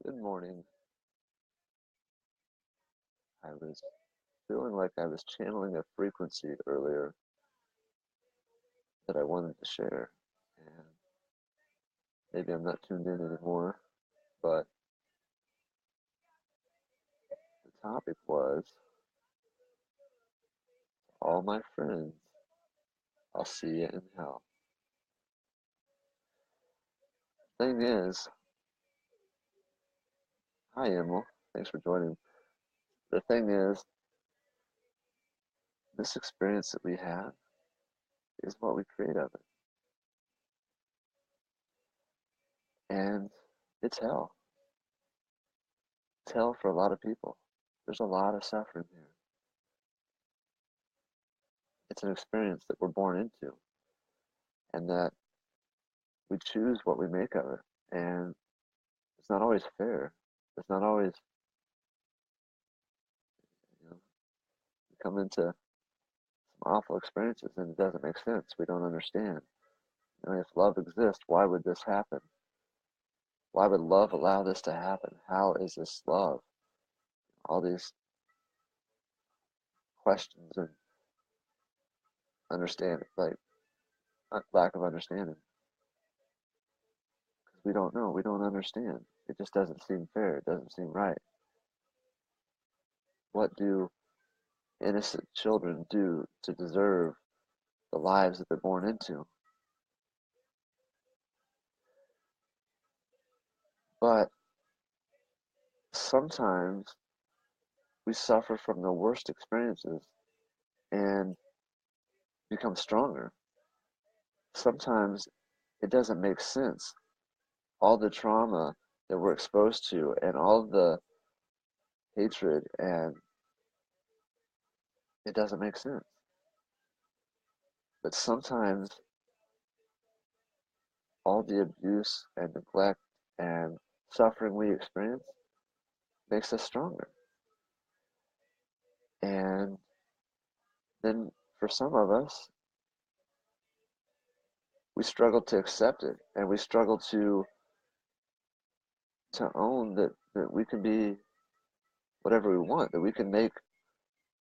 Good morning. I was feeling like I was channeling a frequency earlier that I wanted to share. And maybe I'm not tuned in anymore, but the topic was all my friends, I'll see you in hell. Thing is, hi Emil, thanks for joining. The thing is, this experience that we have is what we create of it. And it's hell. It's hell for a lot of people. There's a lot of suffering here. It's an experience that we're born into, and that we choose what we make of it. And it's not always fair. It's not always, we come into some awful experiences and it doesn't make sense. We don't understand. If love exists, why would this happen? Why would love allow this to happen? How is this love? All these questions and understanding, like lack of understanding. Because we don't know. We don't understand. It just doesn't seem fair. It doesn't seem right. What do innocent children do to deserve the lives that they're born into? But sometimes we suffer from the worst experiences and become stronger. Sometimes it doesn't make sense. All the trauma that we're exposed to and all the hatred, and it doesn't make sense. But sometimes all the abuse and neglect and suffering we experience makes us stronger. And then for some of us, we struggle to accept it, and we struggle to own that we can be whatever we want, that we can make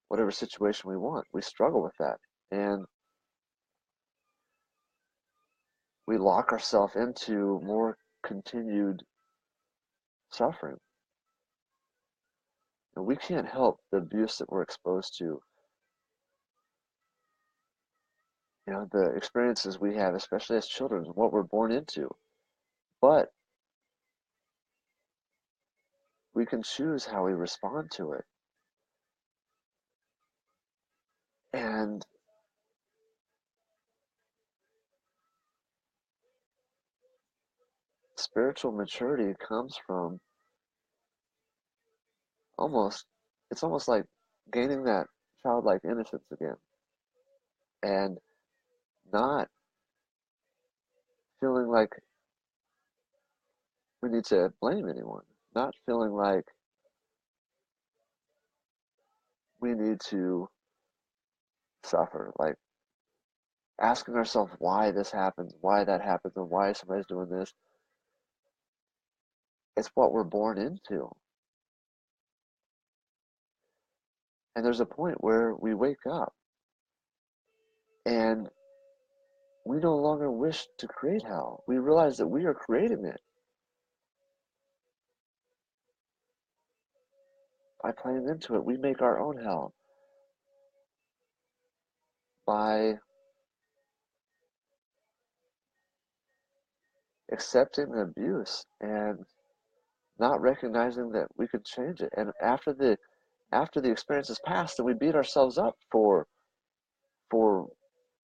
whatever situation we want. We struggle with that. And we lock ourselves into more continued suffering. And we can't help the abuse that we're exposed to. The experiences we have, especially as children, what we're born into. But we can choose how we respond to it. And spiritual maturity comes from it's almost like gaining that childlike innocence again. And not feeling like we need to blame anyone. Not feeling like we need to suffer. Like asking ourselves why this happens, why that happens, and why somebody's doing this. It's what we're born into. And there's a point where we wake up and we no longer wish to create hell. We realize that we are creating it by playing into it. We make our own hell by accepting abuse and not recognizing that we could change it. And after the experience is past, then we beat ourselves up for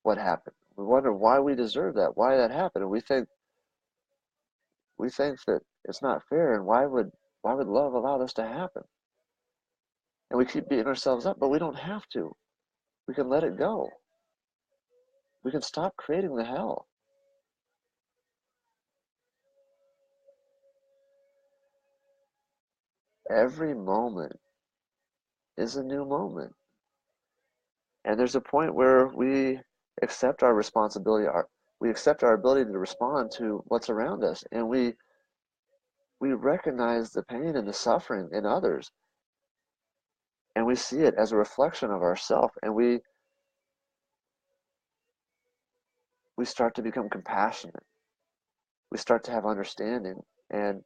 what happened. We wonder why we deserve that, why that happened, and we think that it's not fair, and why would love allow this to happen? And we keep beating ourselves up, but we don't have to. We can let it go. We can stop creating the hell. Every moment is a new moment. And there's a point where we accept our responsibility, we accept our ability to respond to what's around us, and we we recognize the pain and the suffering in others, and we see it as a reflection of ourselves, and we start to become compassionate. We start to have understanding, and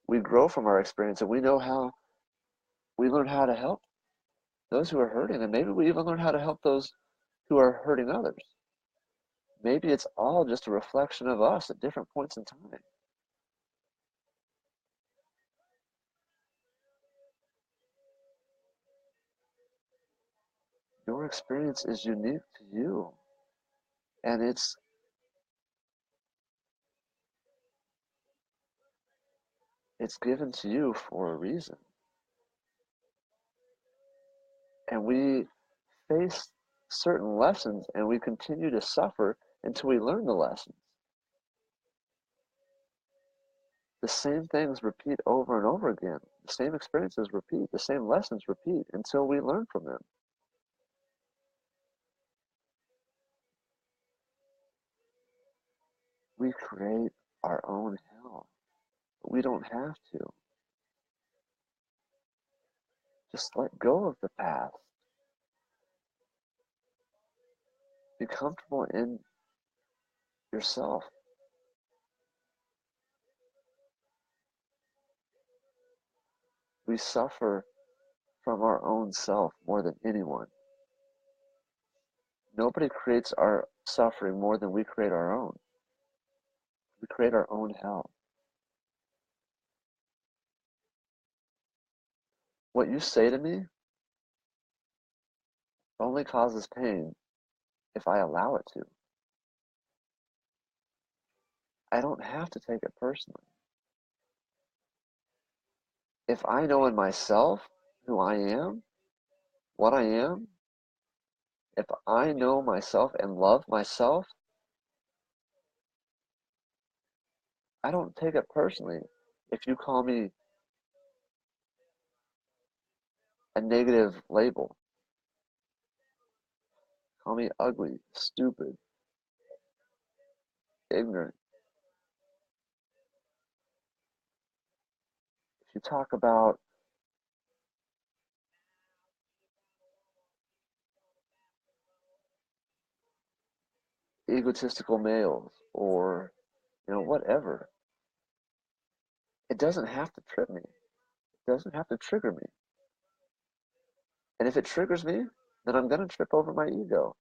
we grow from our experience, and we learn how to help those who are hurting, and maybe we even learn how to help those who are hurting others. Maybe it's all just a reflection of us at different points in time. Your experience is unique to you, and it's given to you for a reason. And we face certain lessons, and we continue to suffer until we learn the lessons. The same things repeat over and over again. The same experiences repeat. The same lessons repeat until we learn from them. We create our own hell. We don't have to. Just let go of the past. Be comfortable in yourself. We suffer from our own self more than anyone. Nobody creates our suffering more than we create our own. We create our own hell. What you say to me only causes pain if I allow it to. I don't have to take it personally. If I know in myself who I am, what I am, if I know myself and love myself, I don't take it personally if you call me a negative label. Call me ugly, stupid, ignorant. If you talk about egotistical males or, whatever, it doesn't have to trip me. It doesn't have to trigger me. And if it triggers me, then I'm going to trip over my ego.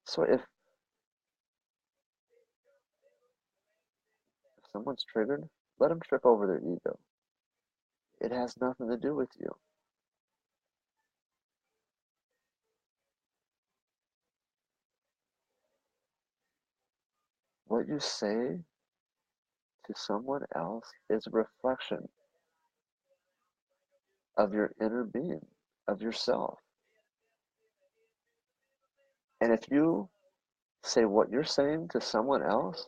So if someone's triggered, let them trip over their ego. It has nothing to do with you. What you say to someone else is a reflection of your inner being, of yourself. And if you say what you're saying to someone else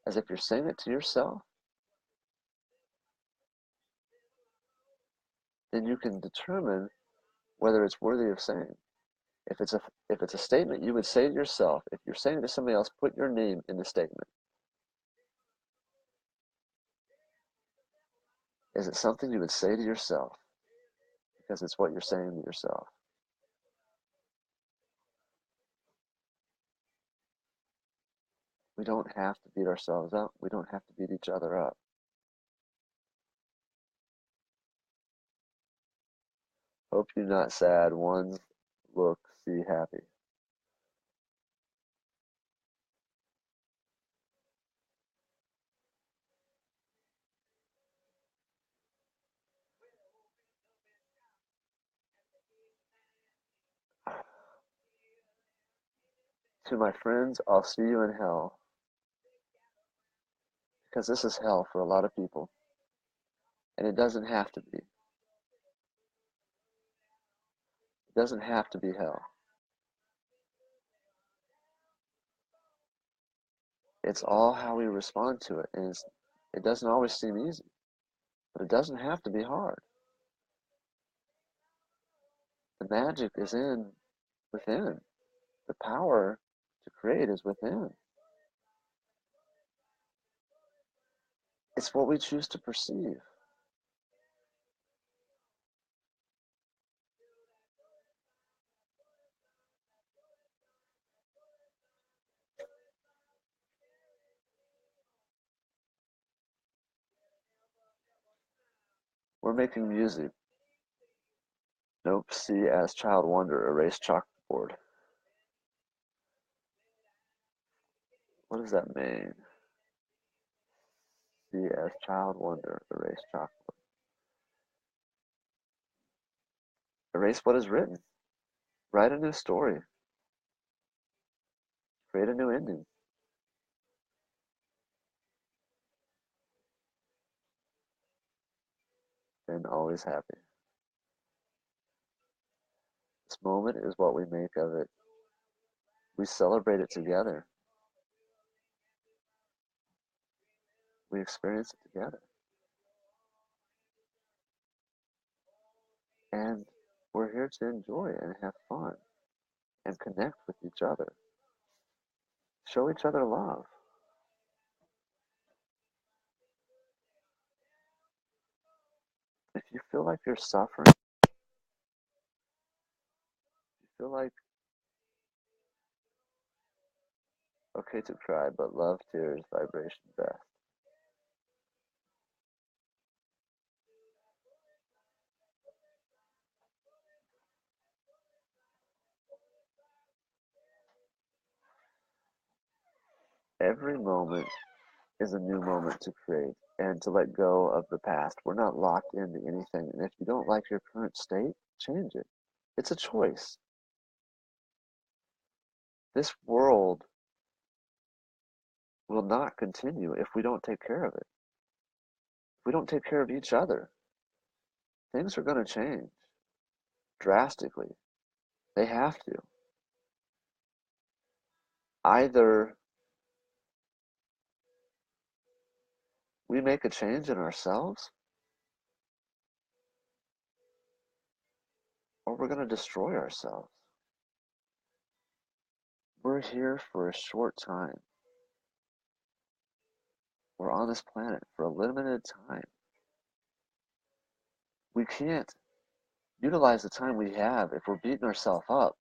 as if you're saying it to yourself, then you can determine whether it's worthy of saying. If it's a statement you would say to yourself, if you're saying it to somebody else, put your name in the statement. Is it something you would say to yourself? Because it's what you're saying to yourself. We don't have to beat ourselves up. We don't have to beat each other up. Hope you're not sad. Ones look, see happy. To my friends, I'll see you in hell. Because this is hell for a lot of people. And it doesn't have to be. It doesn't have to be hell. It's all how we respond to it. And it doesn't always seem easy. But it doesn't have to be hard. The magic is within. The power to create is within. It's what we choose to perceive. We're making music. Nope, see as child wonder, erase chalkboard. What does that mean? See as child wonder, erase chalkboard. Erase what is written. Write a new story. Create a new ending. Then always happy. This moment is what we make of it. We celebrate it together. We experience it together. And we're here to enjoy and have fun and connect with each other. Show each other love. If you feel like you're suffering, you feel like okay to cry, but love, tears, vibration best. Every moment is a new moment to create and to let go of the past. We're not locked into anything. And if you don't like your current state, change it. It's a choice. This world will not continue if we don't take care of it. If we don't take care of each other, things are going to change drastically. They have to. Either we make a change in ourselves, or we're going to destroy ourselves. We're here for a short time. We're on this planet for a limited time. We can't utilize the time we have if we're beating ourselves up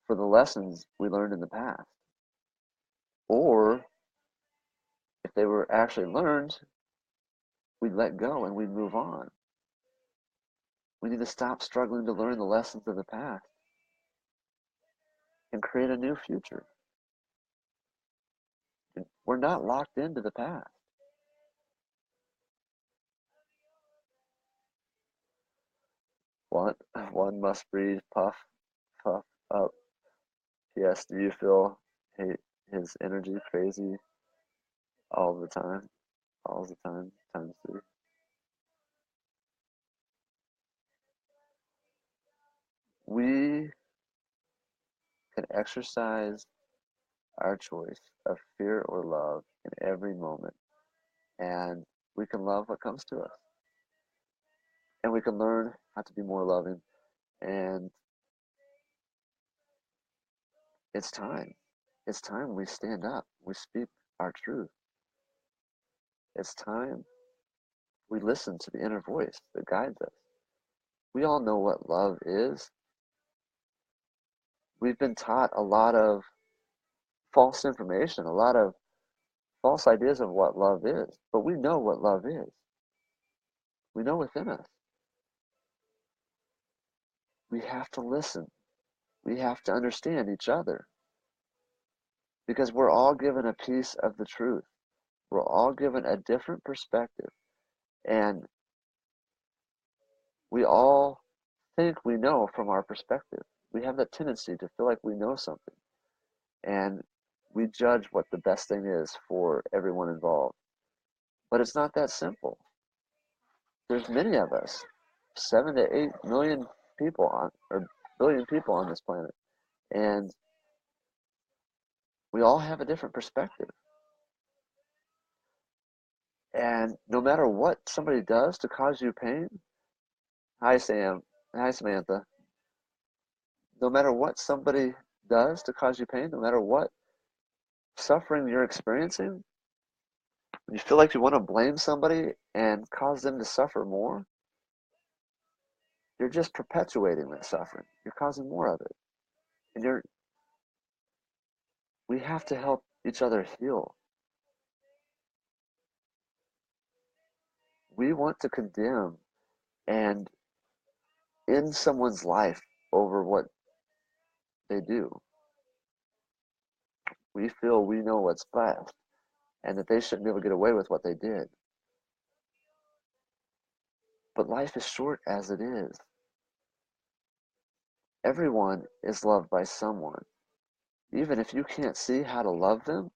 for the lessons we learned in the past. Or if they were actually learned, we'd let go and we'd move on. We need to stop struggling to learn the lessons of the past and create a new future. We're not locked into the past. One must breathe, puff, puff up. Yes, do you feel his energy crazy all the time? All the time, times three. We can exercise our choice of fear or love in every moment, and we can love what comes to us. And we can learn how to be more loving, and it's time. It's time we stand up, we speak our truth. It's time we listen to the inner voice that guides us. We all know what love is. We've been taught a lot of false information, a lot of false ideas of what love is, but we know what love is. We know within us. We have to listen. We have to understand each other because we're all given a piece of the truth. We're all given a different perspective, and we all think we know from our perspective. We have that tendency to feel like we know something, and we judge what the best thing is for everyone involved. But it's not that simple. There's many of us, 7 to 8 million people on, or billion people on this planet, and we all have a different perspective. And no matter what somebody does to cause you pain, hi Sam, hi Samantha, no matter what somebody does to cause you pain, no matter what suffering you're experiencing, When you feel like you want to blame somebody and cause them to suffer more, you're just perpetuating that suffering. You're causing more of it. And we have to help each other heal. We want to condemn and end someone's life over what they do. We feel we know what's best and that they shouldn't be able to get away with what they did. But life is short as it is. Everyone is loved by someone. Even if you can't see how to love them,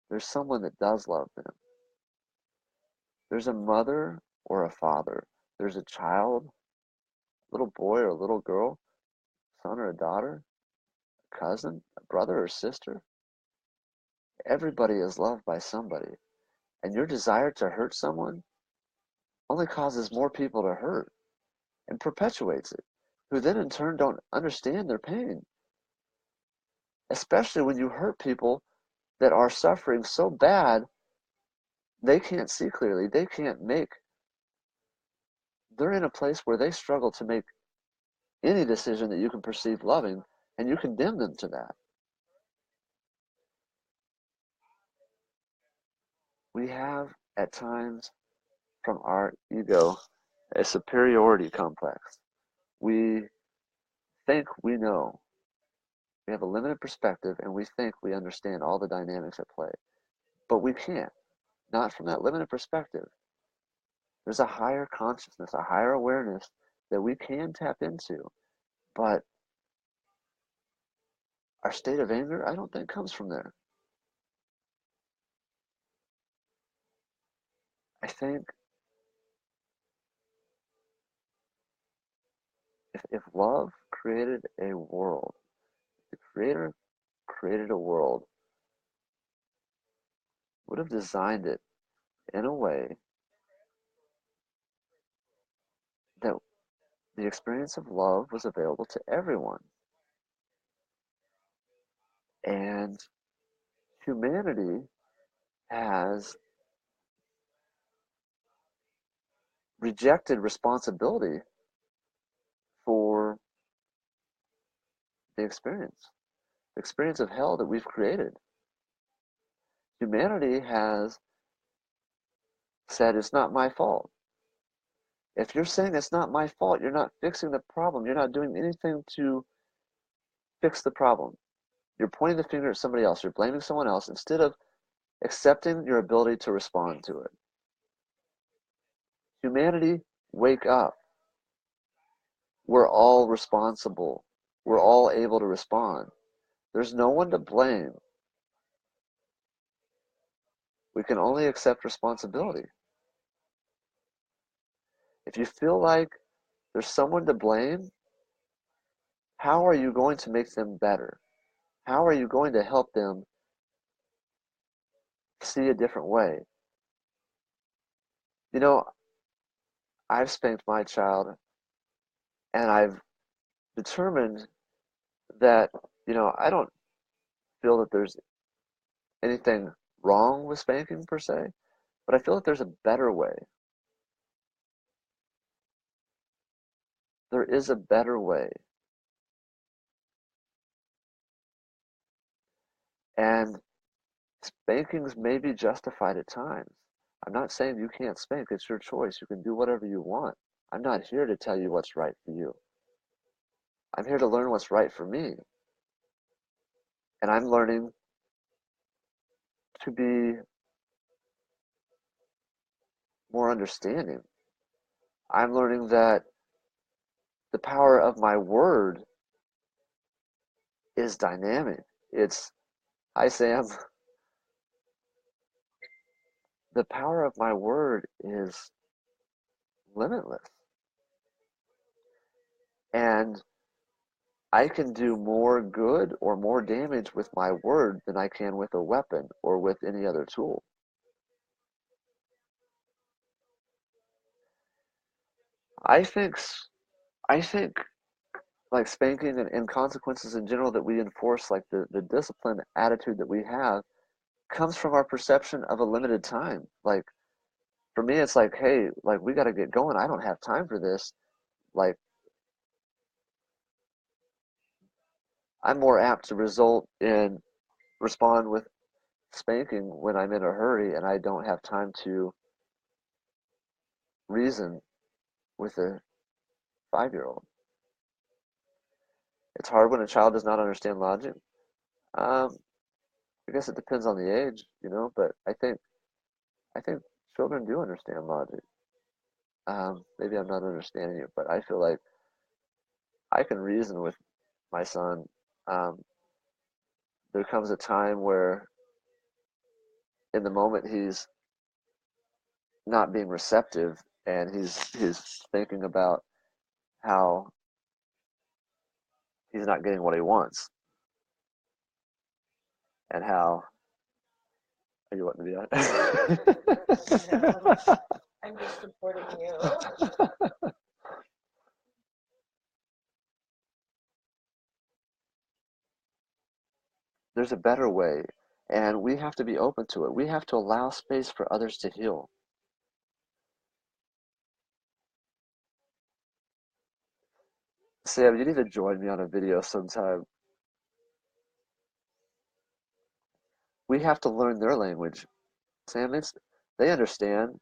there's someone that does love them. There's a mother or a father. There's a child, a little boy or a little girl, son or a daughter, a cousin, a brother or sister. Everybody is loved by somebody. And your desire to hurt someone only causes more people to hurt and perpetuates it, who then in turn don't understand their pain. Especially when you hurt people that are suffering so bad, they can't see clearly. They're in a place where they struggle to make any decision that you can perceive loving, and you condemn them to that. We have, at times, from our ego, a superiority complex. We think we know. We have a limited perspective, and we think we understand all the dynamics at play. But we can't, not from that limited perspective. There's a higher consciousness, a higher awareness that we can tap into. But our state of anger, I don't think comes from there. I think if love created a world, the Creator created a world, would have designed it in a way that the experience of love was available to everyone. And humanity has rejected responsibility for the experience of hell that we've created. Humanity has said it's not my fault. If you're saying it's not my fault, you're not fixing the problem. You're not doing anything to fix the problem. You're pointing the finger at somebody else. You're blaming someone else instead of accepting your ability to respond to it. Humanity, wake up. We're all responsible. We're all able to respond. There's no one to blame. We can only accept responsibility. If you feel like there's someone to blame, how are you going to make them better? How are you going to help them see a different way? You know, I've spanked my child, and I've determined that, I don't feel that there's anything wrong with spanking per se, but I feel that there's a better way. There is a better way. And spankings may be justified at times. I'm not saying you can't spank. It's your choice. You can do whatever you want. I'm not here to tell you what's right for you. I'm here to learn what's right for me. And I'm learning to be more understanding. I'm learning that the power of my word is dynamic. Hi Sam. The power of my word is limitless. And I can do more good or more damage with my word than I can with a weapon or with any other tool. I think like spanking and consequences in general that we enforce, like the discipline attitude that we have, comes from our perception of a limited time. Like for me, it's like, hey, like we got to get going. I don't have time for this. Like I'm more apt to respond with spanking when I'm in a hurry and I don't have time to reason with a 5-year-old. It's hard when a child does not understand logic. Um, I guess it depends on the age, but I think children do understand logic. Maybe I'm not understanding it, but I feel like I can reason with my son. Um, there comes a time where, in the moment, he's not being receptive, and he's thinking about how he's not getting what he wants, and how are you wanting to be on? No, I'm just supporting you. There's a better way, and we have to be open to it. We have to allow space for others to heal. Sam, you need to join me on a video sometime. We have to learn their language. Sam, they understand.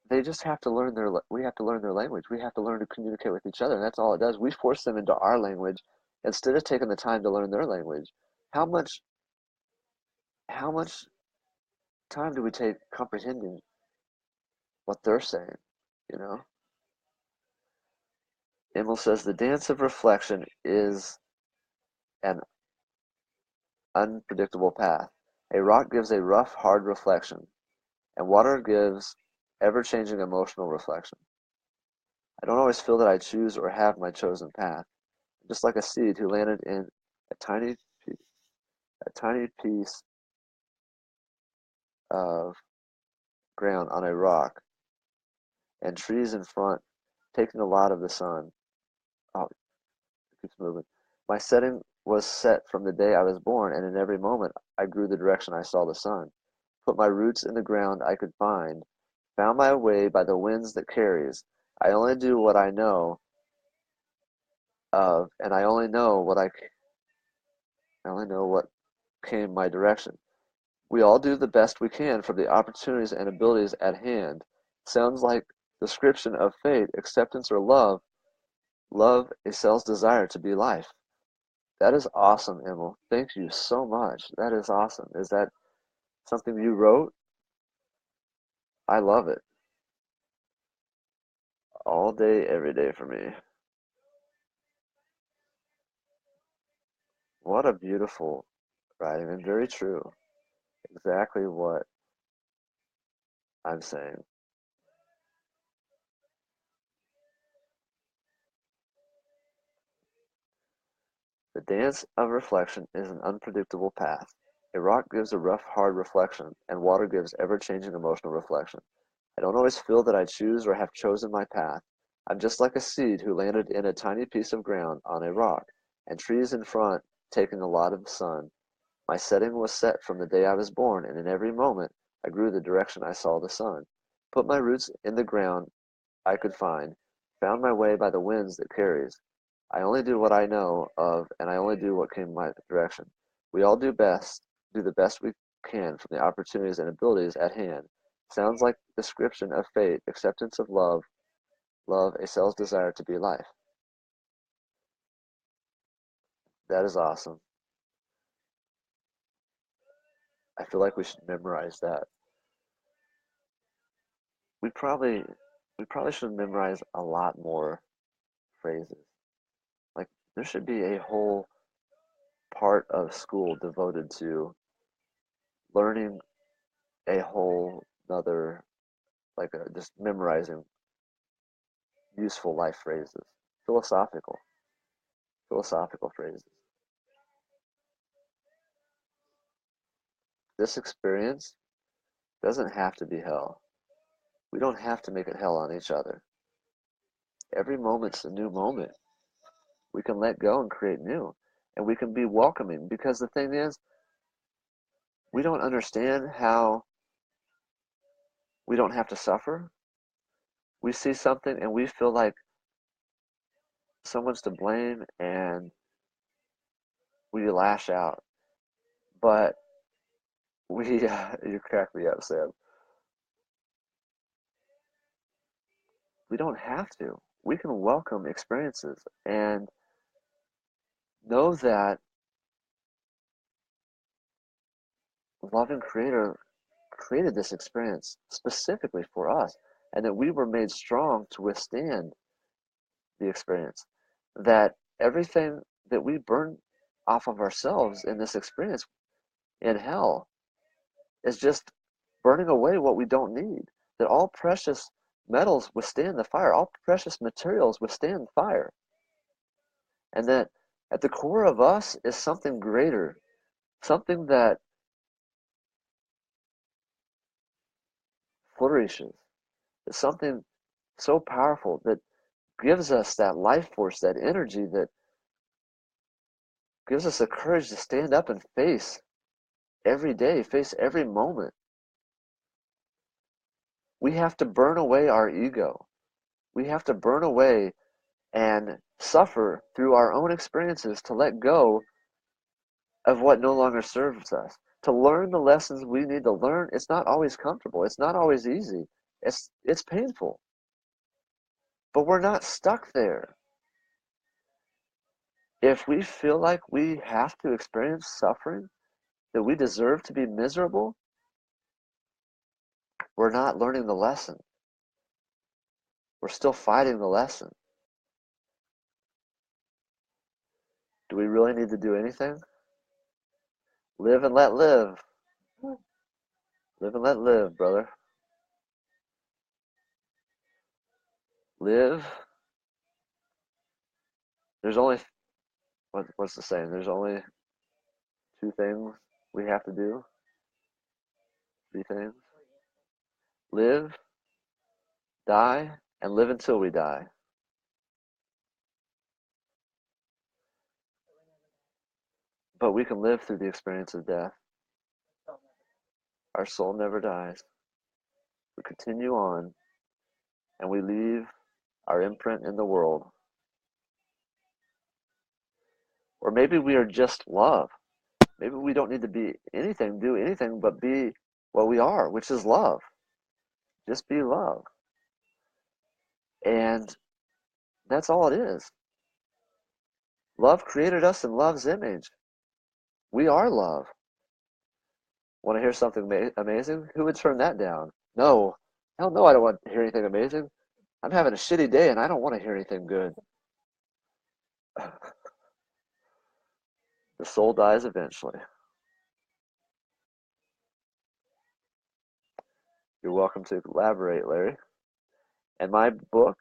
They just have to learn we have to learn their language. We have to learn to communicate with each other. And that's all it does. We force them into our language instead of taking the time to learn their language. How much how much time do we take comprehending what they're saying? You know? Emil says the dance of reflection is an unpredictable path. A rock gives a rough, hard reflection, and water gives ever-changing emotional reflection. I don't always feel that I choose or have my chosen path. I'm just like a seed who landed in a tiny, a tiny piece of ground on a rock, and trees in front, taking a lot of the sun. Oh, it keeps moving. My setting was set from the day I was born, and in every moment I grew the direction I saw the sun. Put my roots in the ground I could find, found my way by the winds that carries. I only do what I know of, and I only know I only know what came my direction. We all do the best we can from the opportunities and abilities at hand. Sounds like description of fate, acceptance, or love. Love a cell's desire to be life. That is awesome, Emil. Thank you so much. That is awesome. Is that something you wrote? I love it. All day, every day for me. What a beautiful writing, and very true. Exactly what I'm saying. The dance of reflection is an unpredictable path. A rock gives a rough, hard reflection, and water gives ever-changing emotional reflection. I don't always feel that I choose or have chosen my path. I'm just like a seed who landed in a tiny piece of ground on a rock, and trees in front taking a lot of sun. My setting was set from the day I was born, and in every moment I grew the direction I saw the sun. Put my roots in the ground I could find, found my way by the winds that carries. I only do what I know of, and I only do what came my direction. We all do the best we can from the opportunities and abilities at hand. Sounds like description of fate, acceptance of love, love a cell's desire to be life. That is awesome. I feel like we should memorize that. We probably we probably should memorize a lot more phrases. Like there should be a whole part of school devoted to learning a whole another just memorizing useful life phrases, philosophical philosophical phrases. This experience doesn't have to be hell. We don't have to make it hell on each other. Every moment's a new moment. We can let go and create new, and we can be welcoming, because the thing is, we don't understand how we don't have to suffer. We see something and we feel like someone's to blame and we lash out. But you crack me up, Sam. We don't have to. We can welcome experiences and know that loving Creator created this experience specifically for us, and that we were made strong to withstand the experience. That everything that we burn off of ourselves in this experience in hell is just burning away what we don't need. That all precious metals withstand the fire, all precious materials withstand fire. And that at the core of us is something greater, something that flourishes. It's something so powerful that gives us that life force, that energy that gives us the courage to stand up and face every day, face every moment. We have to burn away our ego. We have to burn away and suffer through our own experiences to let go of what no longer serves us. To learn the lessons we need to learn, it's not always comfortable. It's not always easy. It's painful. But we're not stuck there. If we feel like we have to experience suffering, that we deserve to be miserable, we're not learning the lesson. We're still fighting the lesson. Do we really need to do anything? Live and let live. Live and let live, brother. Live. There's only, what's the saying? There's only 2 things we have to do. 3 things. Live, die, and live until we die. But we can live through the experience of death. Our soul never dies. We continue on, and we leave our imprint in the world. Or maybe we are just love. Maybe we don't need to be anything, do anything, but be what we are, which is love. Just be love. And that's all it is. Love created us in love's image. We are love. Want to hear something amazing? Who would turn that down? No. Hell no, I don't want to hear anything amazing. I'm having a shitty day and I don't want to hear anything good. The soul dies eventually. You're welcome to elaborate, Larry. And my book,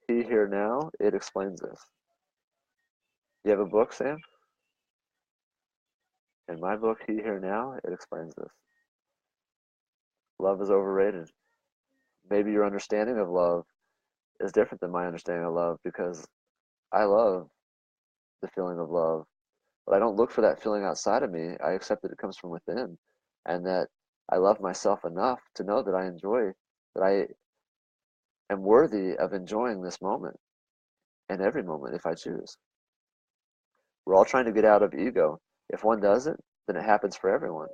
He Here Now, it explains this. You have a book, Sam? In my book, He Here Now, it explains this. Love is overrated. Maybe your understanding of love is different than my understanding of love, because I love the feeling of love, but I don't look for that feeling outside of me. I accept that it comes from within, and that I love myself enough to know that I am worthy of enjoying this moment, and every moment if I choose. We're all trying to get out of ego. If one doesn't, then it happens for everyone.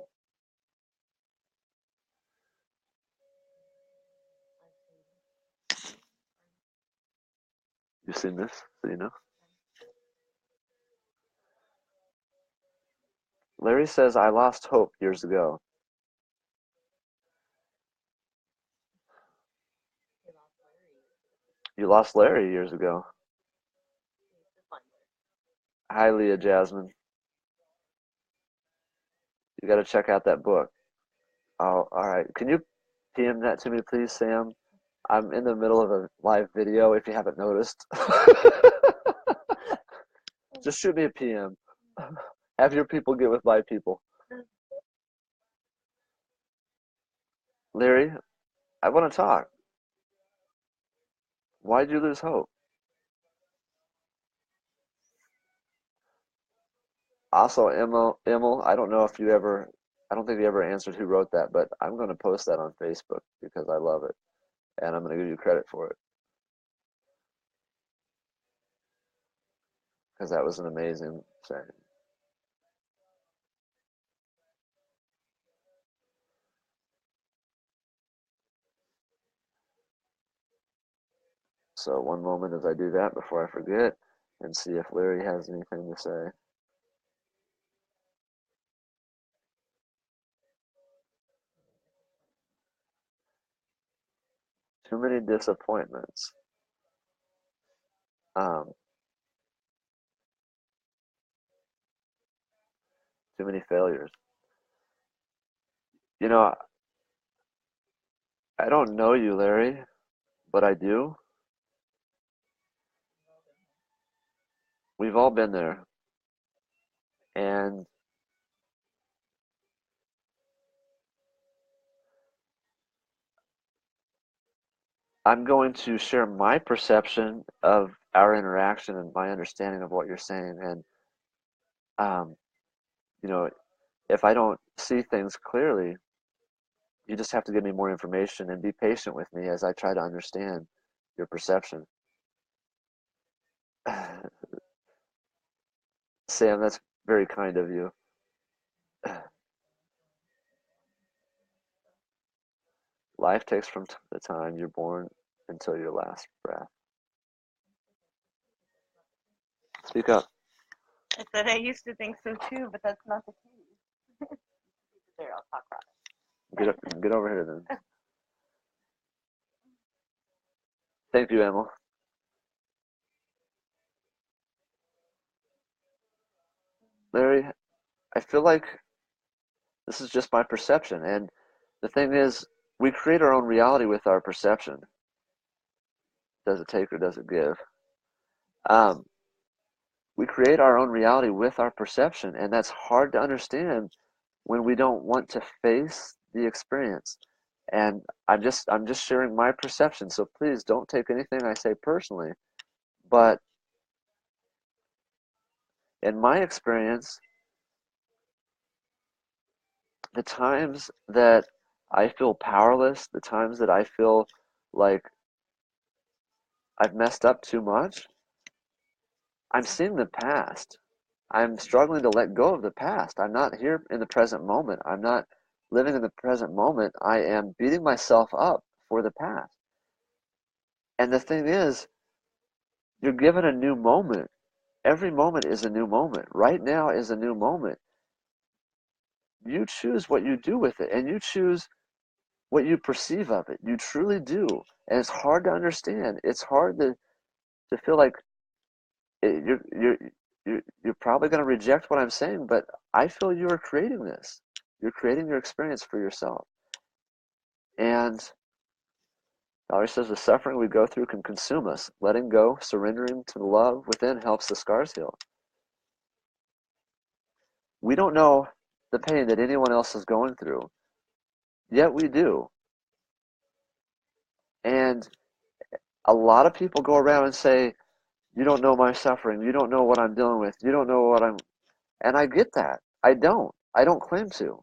You've seen this, so you know? Larry says, I lost hope years ago. You lost Larry years ago. Hi, Leah Jasmine. You got to check out that book. Oh, all right. Can you PM that to me, please, Sam? I'm in the middle of a live video, if you haven't noticed. Just shoot me a PM. Have your people get with my people. Larry, I want to talk. Why'd you lose hope? Also, Emil, I don't know if you ever I don't think he ever answered who wrote that, but I'm going to post that on Facebook because I love it, and I'm going to give you credit for it because that was an amazing saying. So one moment as I do that before I forget and see if Larry has anything to say. Too many disappointments. Um, too many failures. You know, I don't know you, Larry, but I do. We've all been there. And I'm going to share my perception of our interaction and my understanding of what you're saying. And, um, you know, if I don't see things clearly, you just have to give me more information and be patient with me as I try to understand your perception. Sam, that's very kind of you. Life takes from the time you're born until your last breath. Speak up. I said I used to think so too, but that's not the case. There, I'll talk about it. Get over here then. Thank you, Emil. Larry, I feel like this is just my perception. And the thing is, we create our own reality with our perception. Does it take or does it give? Um, we create our own reality with our perception, and that's hard to understand when we don't want to face the experience. And I'm just sharing my perception, so please don't take anything I say personally. But in my experience, the times that I feel powerless, the times that I feel like I've messed up too much, I'm seeing the past. I'm struggling to let go of the past. I'm not here in the present moment. I'm not living in the present moment. I am beating myself up for the past. And the thing is, you're given a new moment. Every moment is a new moment. Right now is a new moment. You choose what you do with it, and you choose what you perceive of it. You truly do. And it's hard to understand. It's hard to feel like you're probably going to reject what I'm saying, but I feel you are creating this. You're creating your experience for yourself. And Valerie says the suffering we go through can consume us. Letting go, surrendering to the love within helps the scars heal. We don't know the pain that anyone else is going through, yet we do. And a lot of people go around and say, you don't know my suffering. You don't know what I'm dealing with. You don't know what I'm... And I get that. I don't. I don't claim to.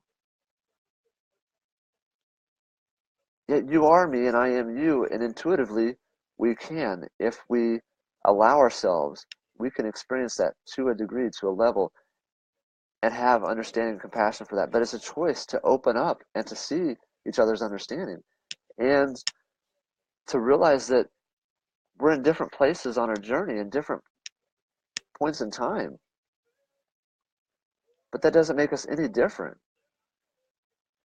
Yet you are me and I am you, and intuitively we can. If we allow ourselves, we can experience that to a degree, to a level, and have understanding and compassion for that. But it's a choice to open up and to see each other's understanding and to realize that we're in different places on our journey in different points in time. But that doesn't make us any different.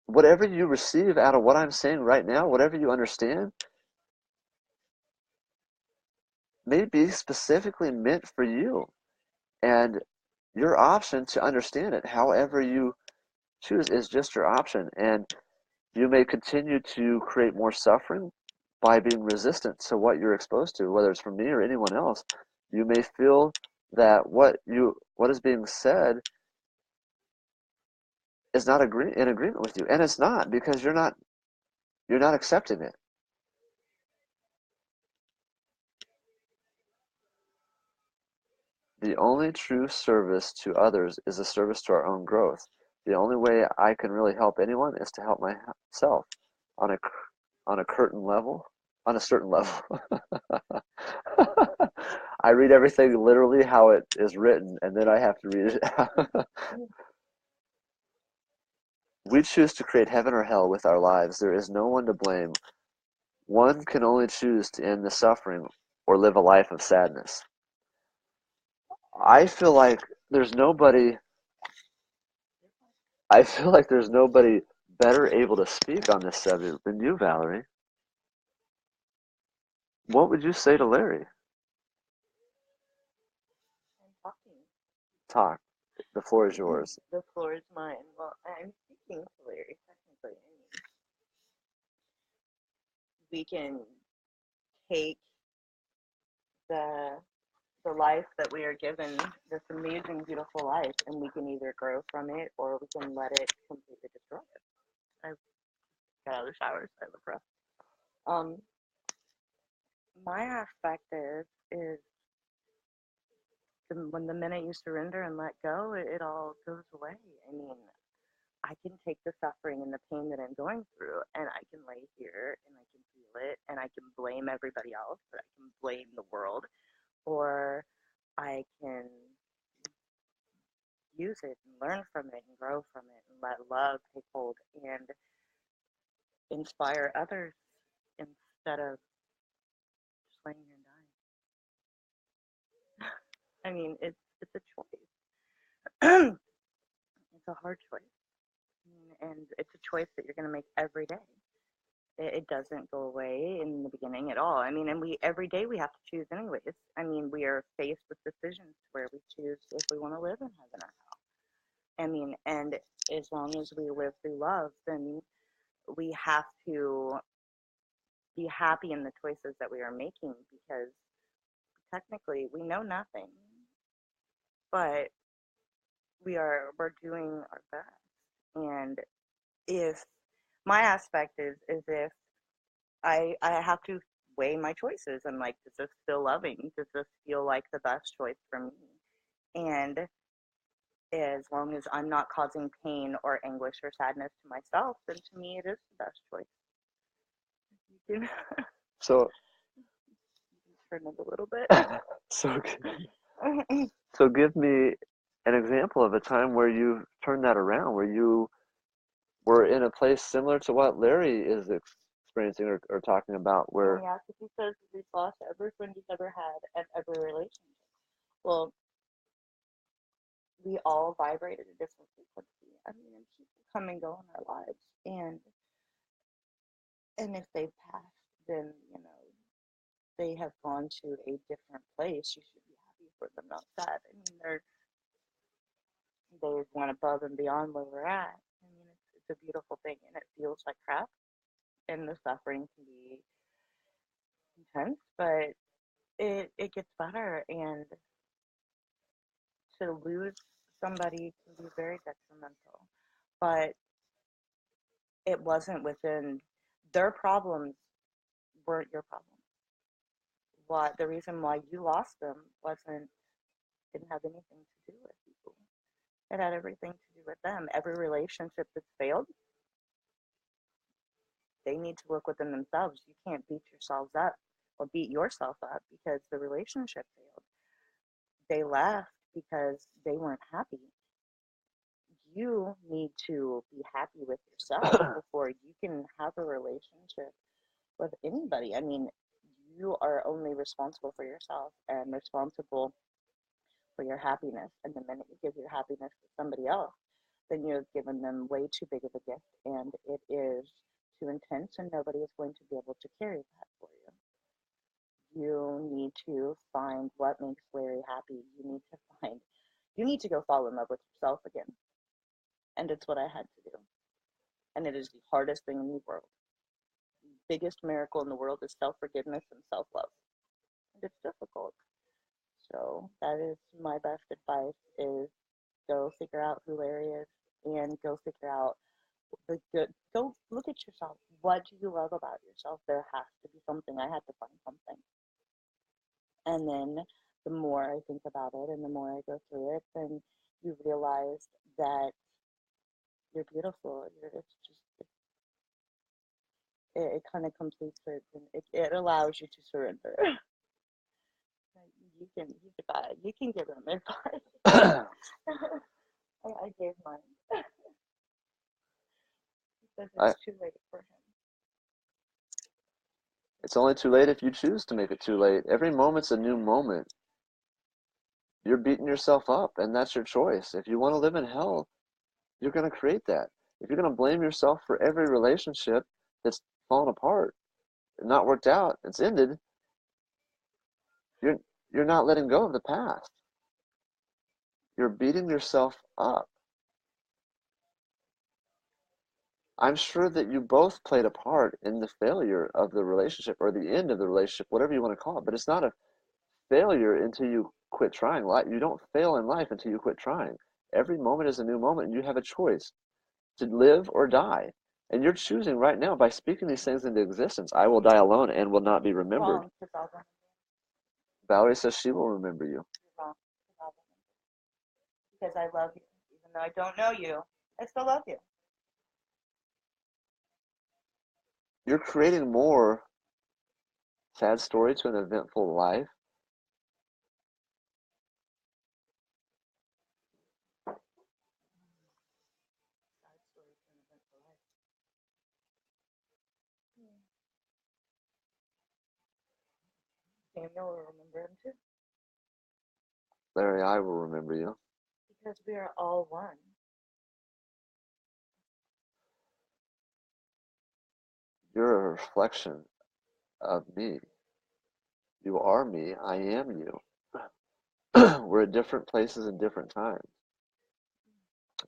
Whatever you receive out of what I'm saying right now, whatever you understand, may be specifically meant for you. And your option to understand it, however you choose, is just your option. And you may continue to create more suffering by being resistant to what you're exposed to, whether it's from me or anyone else. You may feel that what is being said is not in agreement with you, and it's not, because you're not accepting it. The only true service to others is a service to our own growth. The only way I can really help anyone is to help myself on a on a certain level, on a certain level. I read everything literally how it is written, and then I have to read it. We choose to create heaven or hell with our lives. There is no one to blame. One can only choose to end the suffering or live a life of sadness. I feel like there's nobody I feel like there's nobody better able to speak on this subject than you, Valerie. What would you say to Larry? I'm talking. Talk. The floor is yours. The floor is mine. Well, I'm speaking to Larry, technically. I mean, we can take the life that we are given, this amazing, beautiful life, and we can either grow from it or we can let it completely destroy it. I got out of the shower, so I look rough. My aspect is when the minute you surrender and let go, it all goes away. I mean, I can take the suffering and the pain that I'm going through, and I can lay here and I can feel it, and I can blame everybody else, or I can blame the world, or I can use it and learn from it and grow from it and let love take hold and inspire others instead of just laying here and dying. I mean, it's a choice. It's a hard choice, and it's a choice that you're going to make every day. It doesn't go away in the beginning at all. I mean, and we every day we have to choose anyways. I mean, we are faced with decisions where we choose if we want to live in heaven or hell. I mean, and as long as we live through love, then we have to be happy in the choices that we are making because technically we know nothing, but we're doing our best. And if my aspect is if I have to weigh my choices. I'm like, does this feel loving? Does this feel like the best choice for me? And as long as I'm not causing pain or anguish or sadness to myself, then to me it is the best choice. You can So, turn it a little bit. so, so give me an example of a time where you turned that around, where you were in a place similar to what Larry is experiencing or talking about, where Yeah, because he says he's lost every friend he's ever had and every relationship. Well, we all vibrate at a different frequency. I mean, and people come and go in our lives, and if they've passed, then they have gone to a different place. You should be happy for them, not sad. I mean, they went above and beyond where we're at. I mean, it's a beautiful thing, and it feels like crap, and the suffering can be intense, but it gets better, and to lose somebody can be very detrimental. But it wasn't within their problems weren't your problem. What the reason why you lost them wasn't didn't have anything to do with you. It had everything to do with them. Every relationship that's failed, they need to look within themselves. You can't beat yourselves up or beat yourself up because the relationship failed. They left because they weren't happy. You need to be happy with yourself before you can have a relationship with anybody. I mean, you are only responsible for yourself and responsible for your happiness. And the minute you give your happiness to somebody else, then you have given them way too big of a gift, and it is too intense, and nobody is going to be able to carry that for you. You need to find what makes Larry happy. You need to go fall in love with yourself again. And it's what I had to do. And it is the hardest thing in the world. The biggest miracle in the world is self forgiveness and self love. And it's difficult. So that is my best advice is go figure out who Larry is and go figure out the good. Go look at yourself. What do you love about yourself? There has to be something. I had to find something. And then the more I think about it and the more I go through it, then you realize that You're beautiful. It's just it kind of completes it, and it allows you to surrender. You can give them advice. I gave mine because I, it's too late for him. it's only too late if you choose to make it too late. Every moment's a new moment. You're beating yourself up, and that's your choice. If you want to live in hell, you're going to create that. If you're going to blame yourself for every relationship that's fallen apart, not worked out, it's ended, you're you're not letting go of the past. You're beating yourself up. I'm sure that you both played a part in the failure of the relationship or the end of the relationship, whatever you want to call it. But it's not a failure until you quit trying. You don't fail in life until you quit trying. Every moment is a new moment, and you have a choice to live or die. And you're choosing right now by speaking these things into existence. I will die alone and will not be remembered. Wrong, because I'll remember. Valerie says she will remember you. You're wrong, because I love you. Even though I don't know you, I still love you. You're creating more sad story to an eventful life. Samuel will remember him too, Larry, I will remember you. because we are all one. You're a reflection of me. You are me. I am you. We're at different places and different times.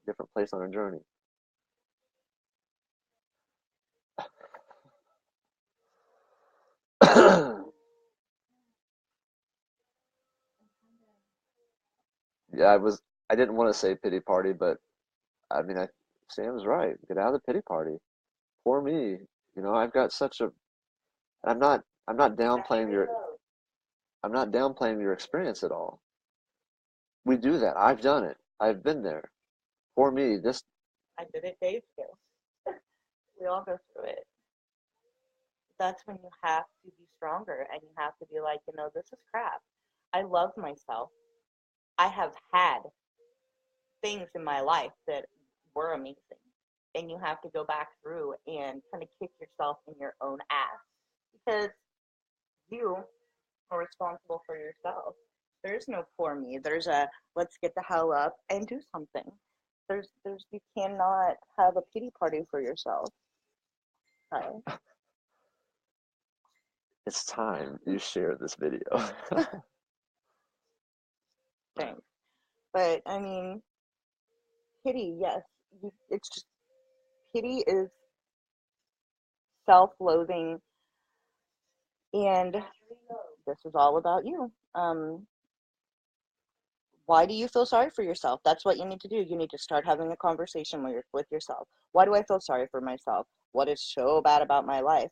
Different place on our journey. Yeah, I didn't want to say pity party, but I mean, Sam's right. Get out of the pity party. Poor me. I've got such a. I'm not. I'm not downplaying your. I'm not downplaying your experience at all. We do that. I've done it. I've been there. Poor me. I did it days ago. We all go through it. That's when you have to be stronger and you have to be like, this is crap. I love myself. I have had things in my life that were amazing. And you have to go back through and kind of kick yourself in your own ass because you are responsible for yourself. There's no poor me. There's a let's get the hell up and do something. There's you cannot have a pity party for yourself. Okay? It's time you share this video. Thanks. But I mean, pity, yes. It's just pity is self-loathing, and this is all about you. Why do you feel sorry for yourself? That's what you need to do. You need to start having a conversation with yourself. Why do I feel sorry for myself? What is so bad about my life?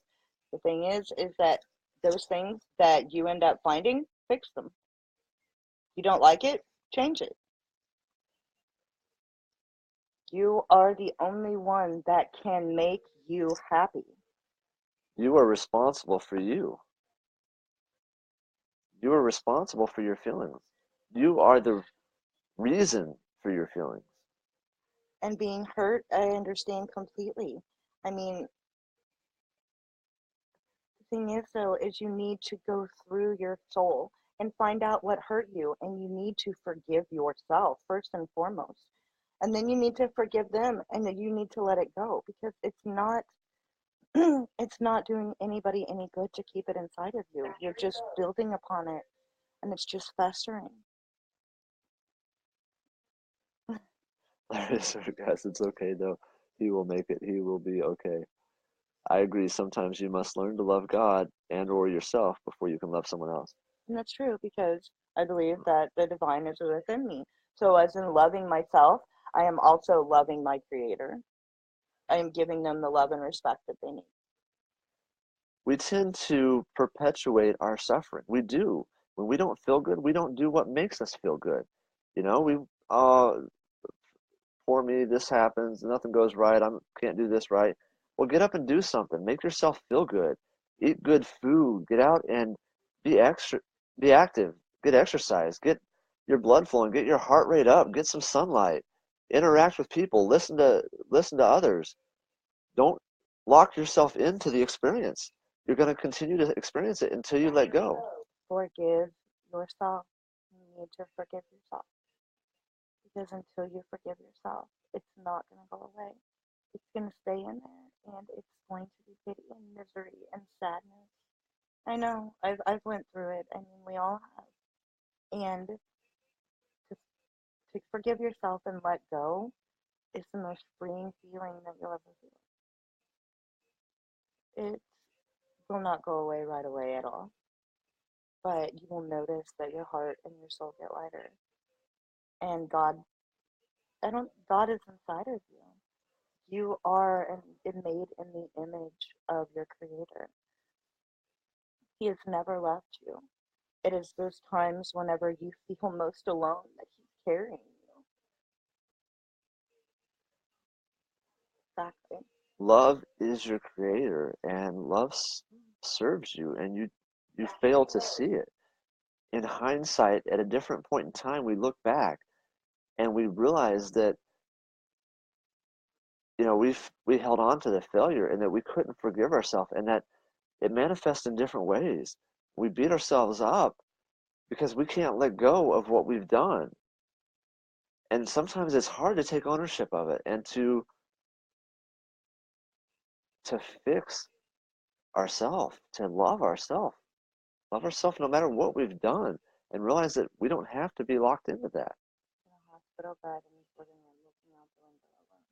The thing is that those things that you end up finding, fix them. You don't like it, change it. You are the only one that can make you happy. You are responsible for you. You are responsible for your feelings. You are the reason for your feelings. And being hurt, I understand completely. I mean, the thing is, though, is you need to go through your soul and find out what hurt you, and you need to forgive yourself first and foremost. And then you need to forgive them, and then you need to let it go because it's not it's not doing anybody any good to keep it inside of you. You're just building upon it, and it's just festering. Larry says, guys, it's okay though. He will make it. He will be okay. I agree. Sometimes you must learn to love God and or yourself before you can love someone else. And that's true because I believe that the divine is within me. So as in loving myself, I am also loving my creator. I am giving them the love and respect that they need. We tend to perpetuate our suffering. We do. When we don't feel good, we don't do what makes us feel good. We poor me, this happens, nothing goes right, I can't do this right. Well, get up and do something. Make yourself feel good. Eat good food. Get out and be extra, be active. Get exercise. Get your blood flowing. Get your heart rate up. Get some sunlight. Interact with people. Listen to others. Don't lock yourself into the experience. You're going to continue to experience it until you let go. Forgive yourself. You need to forgive yourself. Because until you forgive yourself, it's not going to go away. It's going to stay in there, and it's going to be pity and misery and sadness. I know. I've went through it. I mean, we all have. And to forgive yourself and let go is the most freeing feeling that you'll ever feel. It will not go away right away at all, but you will notice that your heart and your soul get lighter. And God is inside of you. You are made in the image of your Creator. He has never left you. It is those times whenever you feel most alone that He's carrying you. Exactly. Love is your creator, and love serves you, and you fail to see it. In hindsight, at a different point in time, we look back and we realize that we held on to the failure and that we couldn't forgive ourselves, and that it manifests in different ways. We beat ourselves up because we can't let go of what we've done, and sometimes it's hard to take ownership of it and to fix ourselves, to love ourselves no matter what we've done, and realize that we don't have to be locked into that. In a hospital bed and he's living room looking out the window alone.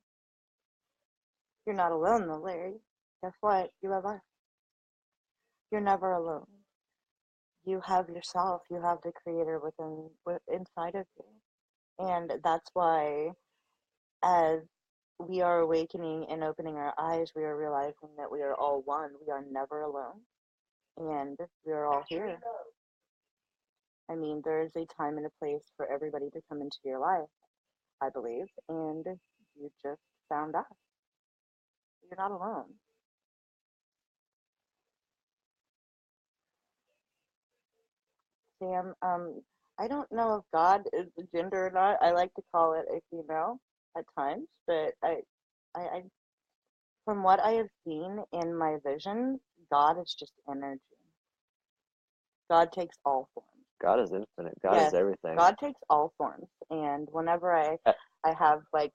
You're not alone though, Larry. Guess what? You have us. You're never alone. You have yourself. You have the Creator inside of you. And that's why, as we are awakening and opening our eyes, we are realizing that we are all one. We are never alone. And we are all here. I mean, there is a time and a place for everybody to come into your life, I believe. And you just found us. You're not alone. Sam, I don't know if God is a gender or not. I like to call it a female at times, but I from what I have seen in my vision, God is just energy. God takes all forms. God is infinite. God Yes, is everything. God takes all forms. And whenever I have like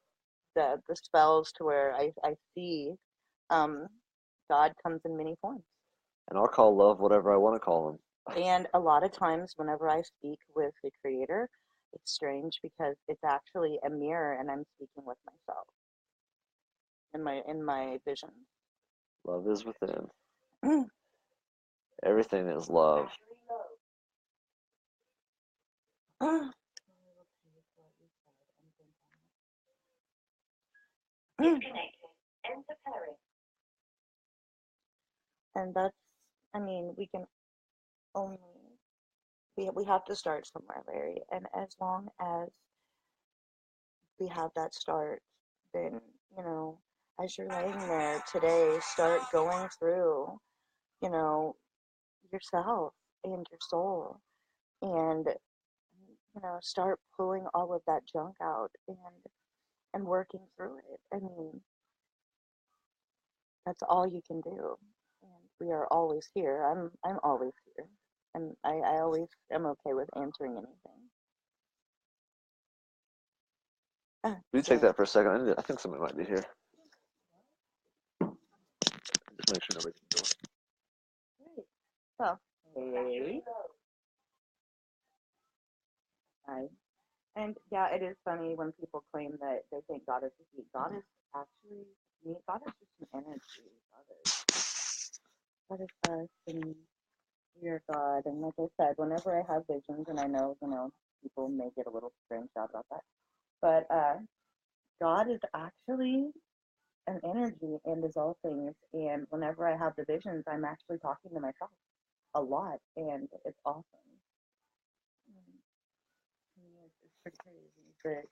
the spells to where I see God comes in many forms. And I'll call love whatever I want to call him. And a lot of times whenever I speak with the Creator, it's strange because it's actually a mirror and I'm speaking with myself in my vision. Love is within. Everything is love. And that's, I mean, we can only, we have to start somewhere, Larry. And as long as we have that start, then, as you're laying there today, start going through, you know, yourself and your soul and, start pulling all of that junk out and working through it. I mean, that's all you can do. And we are always here. I'm always here. And I always am okay with answering anything. Will you take that for a second? I think somebody might be here. Just make sure nobody can go. So, hey. Hi. And yeah, it is funny when people claim that they think God is a he. God is actually me. God is just an energy. God is us, and we are God. And like I said, whenever I have visions, and I know, people may get a little strange out about that, but God is actually an energy and is all things. And whenever I have the visions, I'm actually talking to myself a lot, and it's awesome. It's pretty crazy,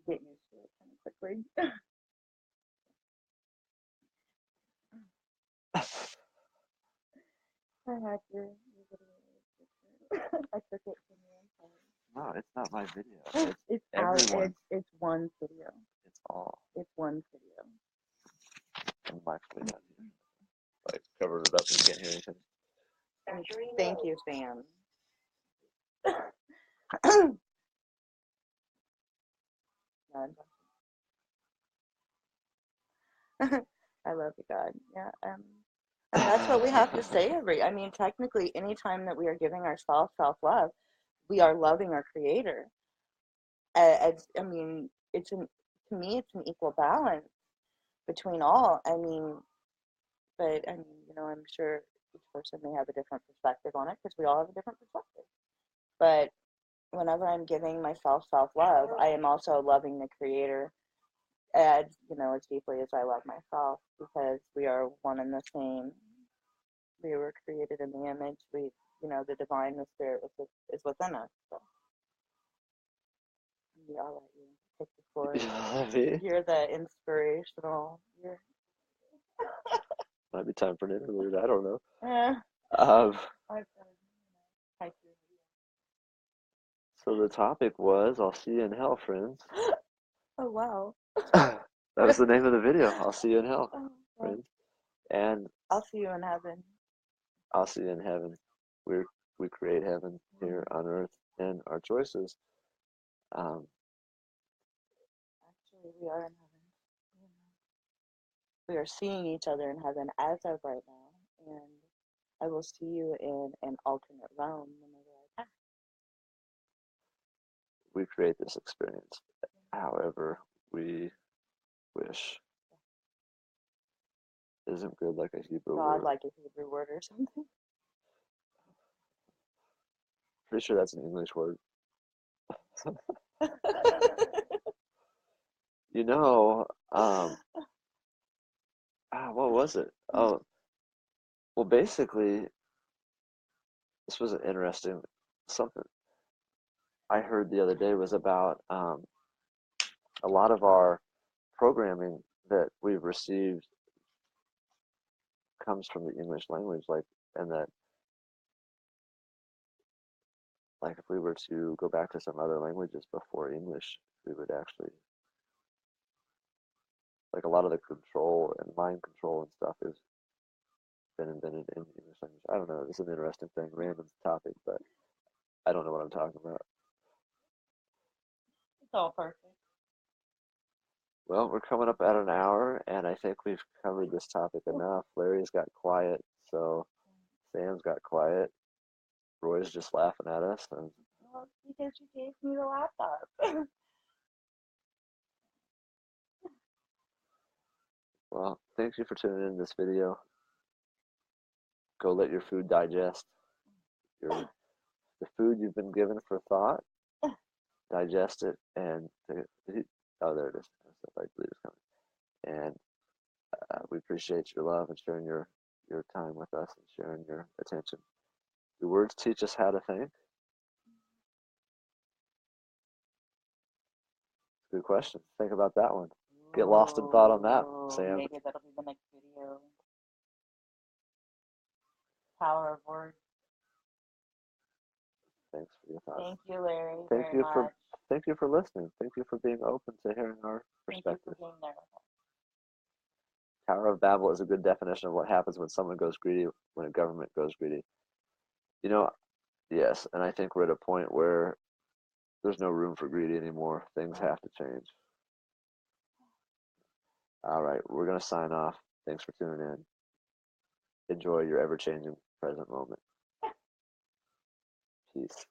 but getting used to it kind of quickly. I had your video. I took it from you. I'm sorry. No, it's not my video. It's everyone. It's one video. It's all. It's one video. I'm way down here. Like covered it up and you can't hear anything. Thank you, Sam. I love you, God. Yeah. And that's what we have to say I mean, technically, anytime that we are giving ourselves self-love, we are loving our Creator. I mean, to me, it's an equal balance between all. I mean, but I mean, I'm sure each person may have a different perspective on it because we all have a different perspective. But whenever I'm giving myself self-love, I am also loving the Creator as deeply as I love myself, because we are one and the same. We were created in the image. The divine, the spirit is within us. So I'll let you take the floor. You're the inspirational. Might be time for an interlude. I don't know. Yeah. So the topic was, I'll see you in hell, friends. Oh, wow. That was the name of the video. I'll see you in hell, friends. And I'll see you in heaven. I'll see you in heaven. We create heaven here on earth, and our choices. Actually, we are in heaven. We are seeing each other in heaven as of right now, and I will see you in an alternate realm whenever I pass. We create this experience however we wish. Isn't good like a Hebrew word. Like a Hebrew word or something. Pretty sure that's an English word. What was it? Oh, well, basically, this was an interesting something I heard the other day was about a lot of our programming that we've received comes from the English language, and that, if we were to go back to some other languages before English, we would actually, a lot of the control and mind control and stuff has been invented in the English language. I don't know. This is an interesting thing, random topic, but I don't know what I'm talking about. It's all perfect. Well, we're coming up at an hour, and I think we've covered this topic enough. Larry's got quiet, so Sam's got quiet. Roy's just laughing at us. And well, because you gave me the laptop. Well, thank you for tuning in this video. Go let your food digest. The food you've been given for thought, digest it, and oh, there it is. I believe it's coming. And we appreciate your love and sharing your time with us and sharing your attention. Your words teach us how to think. Good question. Think about that one. Get lost in thought on that, Sam. Maybe that'll be the next video. Power of words. Thanks for your thoughts. Thank you, Larry. Thank you for listening. Thank you for being open to hearing our perspective. Thank you for being there. Tower of Babel is a good definition of what happens when someone goes greedy, when a government goes greedy. Yes, and I think we're at a point where there's no room for greedy anymore. Things have to change. All right, we're going to sign off. Thanks for tuning in. Enjoy your ever-changing present moment. Peace.